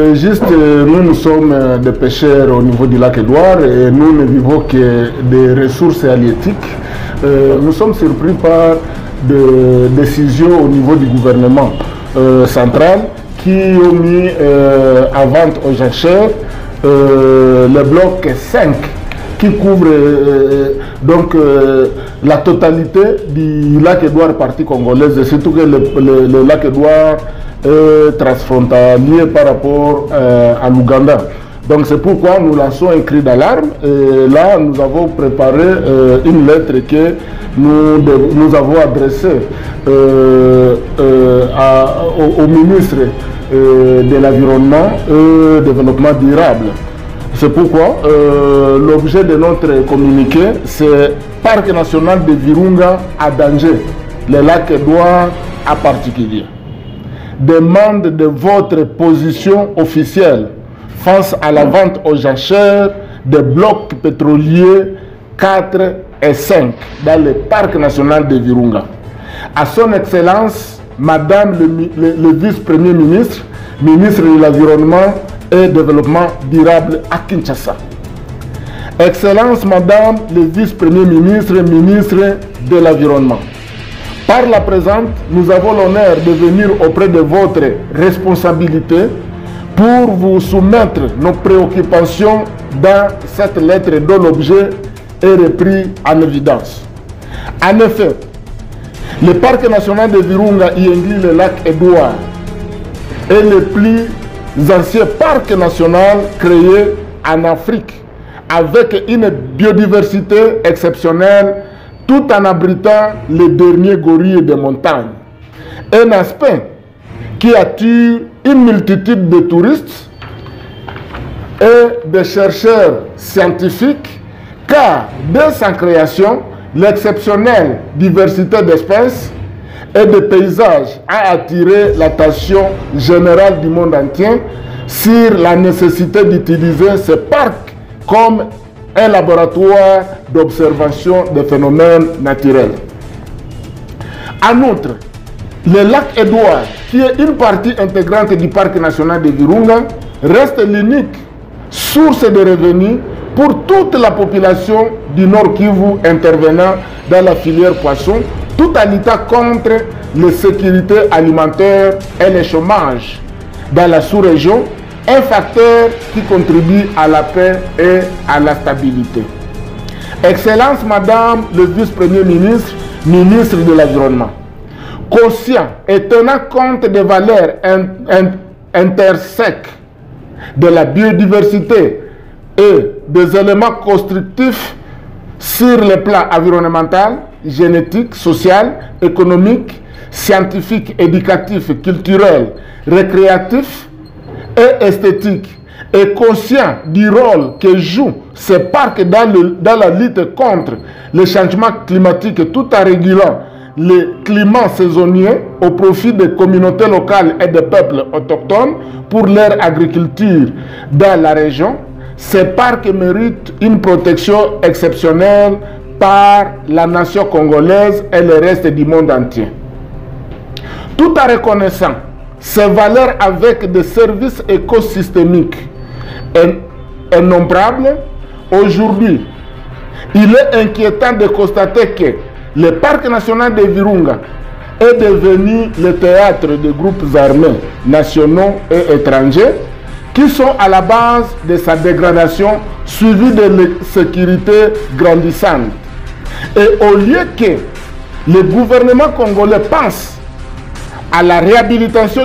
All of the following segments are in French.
Nous sommes des pêcheurs au niveau du lac Édouard et nous ne vivons que des ressources halieutiques. Nous sommes surpris par des décisions au niveau du gouvernement central qui ont mis à vente aux jachères le bloc 5 qui couvre la totalité du lac Édouard partie congolaise, et surtout que le lac Édouard est transfrontalier par rapport à l'Ouganda. Donc c'est pourquoi nous lançons un cri d'alarme. Et là, nous avons préparé une lettre que nous avons adressée au ministre de l'Environnement et Développement durable. C'est pourquoi l'objet de notre communiqué, c'est Parc national de Virunga à danger, le lac Édouard en particulier. Demande de votre position officielle face à la vente aux jachères des blocs pétroliers 4 et 5 dans le Parc national de Virunga. À son Excellence, Madame le vice-premier ministre, ministre de l'Environnement et Développement durable à Kinshasa. Excellence, Madame le vice-premier ministre, ministre de l'Environnement. Par la présente, nous avons l'honneur de venir auprès de votre responsabilité pour vous soumettre nos préoccupations dans cette lettre dont l'objet est repris en évidence. En effet, le parc national de Virunga y inclut le lac Édouard et le plus ancien parc national créé en Afrique avec une biodiversité exceptionnelle tout en abritant les derniers gorilles des montagnes. Un aspect qui attire une multitude de touristes et de chercheurs scientifiques, car dès sa création, l'exceptionnelle diversité d'espèces et de paysages a attiré l'attention générale du monde entier sur la nécessité d'utiliser ce parc comme un laboratoire d'observation des phénomènes naturels. En outre, le lac Édouard, qui est une partie intégrante du parc national de Virunga, reste l'unique source de revenus pour toute la population du Nord Kivu intervenant dans la filière poisson, tout en luttant contre l'insécurité alimentaire et le chômage dans la sous-région, un facteur qui contribue à la paix et à la stabilité. Excellence, Madame le vice-premier ministre, ministre de l'Environnement, conscient et tenant compte des valeurs intersèques de la biodiversité et des éléments constructifs sur le plan environnemental, génétique, social, économique, scientifique, éducatif, culturel, récréatif et esthétique, et conscient du rôle que jouent ces parcs dans la lutte contre le changement climatique tout en régulant le climat saisonnier au profit des communautés locales et des peuples autochtones pour leur agriculture dans la région, ces parcs méritent une protection exceptionnelle par la nation congolaise et le reste du monde entier. Tout en reconnaissant ces valeurs avec des services écosystémiques innombrables, aujourd'hui, il est inquiétant de constater que le parc national de Virunga est devenu le théâtre de groupes armés nationaux et étrangers qui sont à la base de sa dégradation suivie de l'insécurité grandissante. Et au lieu que le gouvernement congolais pense à la réhabilitation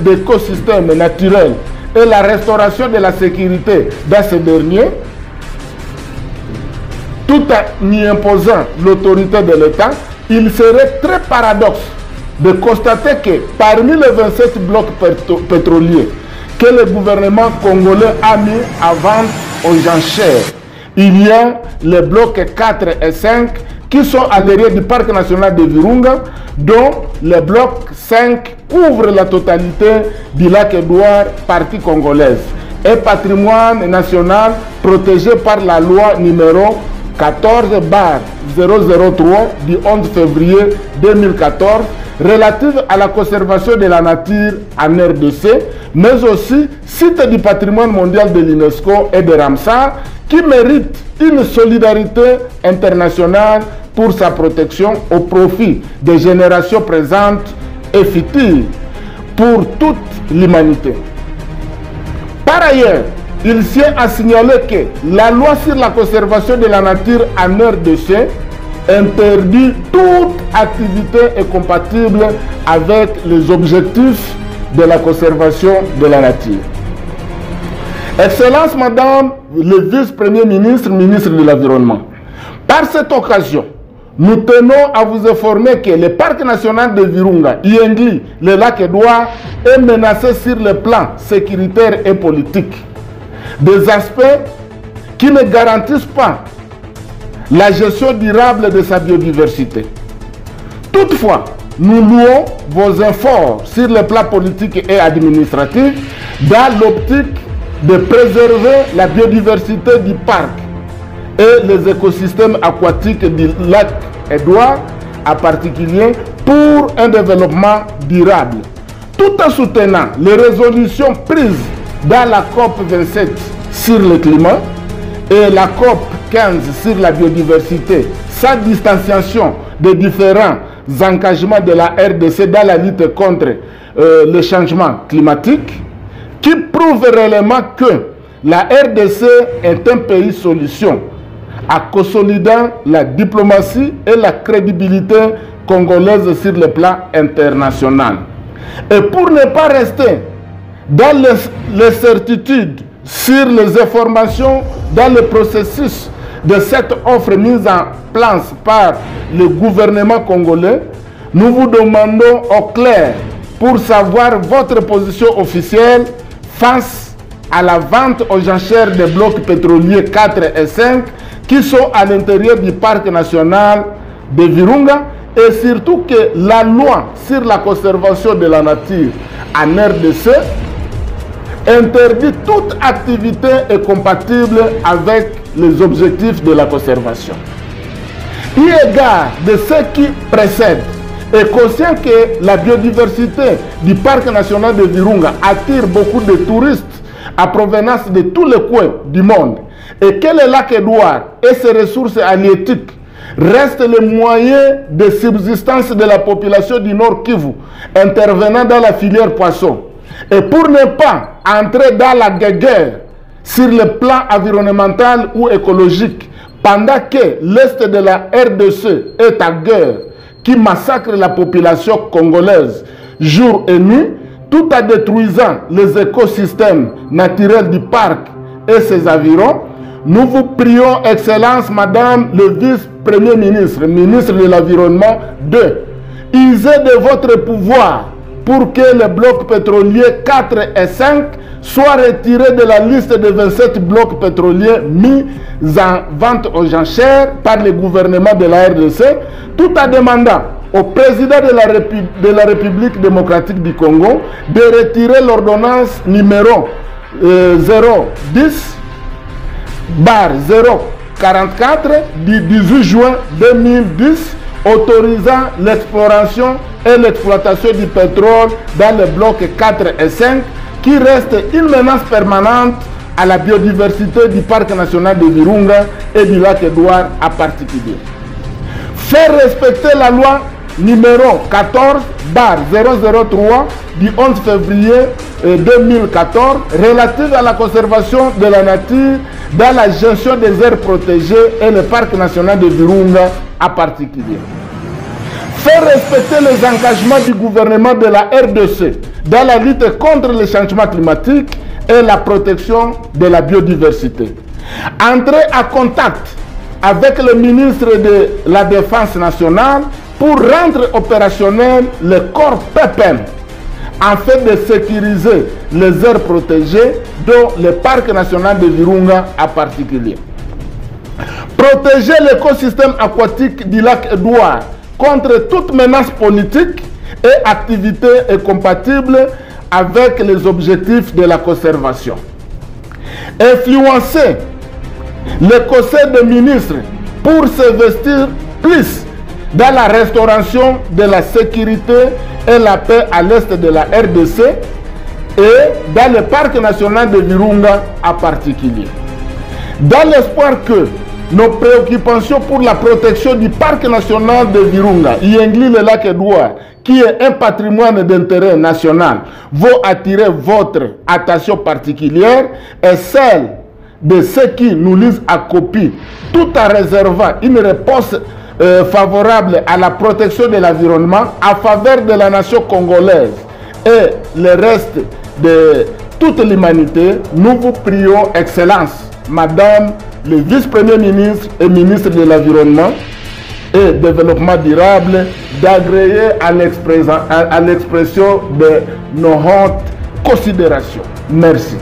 d'écosystèmes naturels et la restauration de la sécurité dans ces derniers, tout en y imposant l'autorité de l'État, il serait très paradoxe de constater que parmi les 27 blocs pétroliers que le gouvernement congolais a mis à vendre aux enchères, il y a les blocs 4 et 5 qui sont à l'arrière du parc national de Virunga, dont le bloc 5 couvre la totalité du lac Édouard, partie congolaise, et patrimoine national protégé par la loi numéro 14/003 du 11 février 2014 relative à la conservation de la nature en RDC, mais aussi site du patrimoine mondial de l'UNESCO et de Ramsar, qui mérite une solidarité internationale pour sa protection au profit des générations présentes et futures pour toute l'humanité. Par ailleurs, il tient à signaler que la loi sur la conservation de la nature en RDC interdit toute activité incompatible avec les objectifs de la conservation de la nature. Excellence Madame le vice-premier ministre, ministre de l'Environnement, par cette occasion, nous tenons à vous informer que le parc national de Virunga, Yengli, le lac Edouard, est menacé sur le plan sécuritaire et politique. Des aspects qui ne garantissent pas la gestion durable de sa biodiversité. Toutefois, nous louons vos efforts sur le plan politique et administratif dans l'optique de préserver la biodiversité du parc et les écosystèmes aquatiques du lac Edouard, en particulier pour un développement durable, tout en soutenant les résolutions prises dans la COP 27 sur le climat et la COP 15 sur la biodiversité, sans distanciation des différents engagements de la RDC dans la lutte contre le changement climatique, qui prouvent réellement que la RDC est un pays solution, en consolidant la diplomatie et la crédibilité congolaise sur le plan international. Et pour ne pas rester dans les certitudes sur les informations dans le processus de cette offre mise en place par le gouvernement congolais, nous vous demandons au clair pour savoir votre position officielle face à la vente aux enchères des blocs pétroliers 4 et 5 qui sont à l'intérieur du parc national de Virunga, et surtout que la loi sur la conservation de la nature en RDC interdit toute activité incompatible avec les objectifs de la conservation. Eu égard de ce qui précède, et conscient que la biodiversité du parc national de Virunga attire beaucoup de touristes à provenance de tous les coins du monde, et que le lac Edouard et ses ressources halieutiques restent les moyens de subsistance de la population du Nord Kivu intervenant dans la filière poisson, et pour ne pas entrer dans la guerre sur le plan environnemental ou écologique, pendant que l'Est de la RDC est en guerre, qui massacre la population congolaise jour et nuit, tout en détruisant les écosystèmes naturels du parc et ses environs, nous vous prions, Excellence Madame le vice-premier ministre, ministre de l'Environnement, de user de votre pouvoir pour que les blocs pétroliers 4 et 5 soient retirés de la liste de 27 blocs pétroliers mis en vente aux enchères par le gouvernement de la RDC, tout en demandant au président de la République démocratique du Congo de retirer l'ordonnance numéro 010/044 du 18 juin 2010 autorisant l'exploration et l'exploitation du pétrole dans les blocs 4 et 5 qui reste une menace permanente à la biodiversité du parc national de Virunga et du lac Edouard en particulier. Faire respecter la loi numéro 14/003 du 11 février 2014 relative à la conservation de la nature dans la gestion des aires protégées et le parc national de Virunga en particulier. Faire respecter les engagements du gouvernement de la RDC dans la lutte contre le changement climatique et la protection de la biodiversité. Entrer en contact avec le ministre de la Défense nationale pour rendre opérationnel le corps PEPEM afin de sécuriser les aires protégées, dont le parc national de Virunga en particulier. Protéger l'écosystème aquatique du lac Edouard contre toute menace politique et activité incompatible avec les objectifs de la conservation. Influencer le conseil des ministres pour s'investir plus dans la restauration de la sécurité et la paix à l'est de la RDC et dans le parc national de Virunga en particulier. Dans l'espoir que nos préoccupations pour la protection du parc national de Virunga, Yengli le lac Edouard, qui est un patrimoine d'intérêt national, vont attirer votre attention particulière et celle de ceux qui nous lisent à copie, tout en réservant une réponse favorable à la protection de l'environnement en faveur de la nation congolaise et le reste de toute l'humanité. Nous vous prions, Excellence, Madame le vice-premier ministre et ministre de l'Environnement et Développement durable, d'agréer à l'expression de nos hautes considérations. Merci.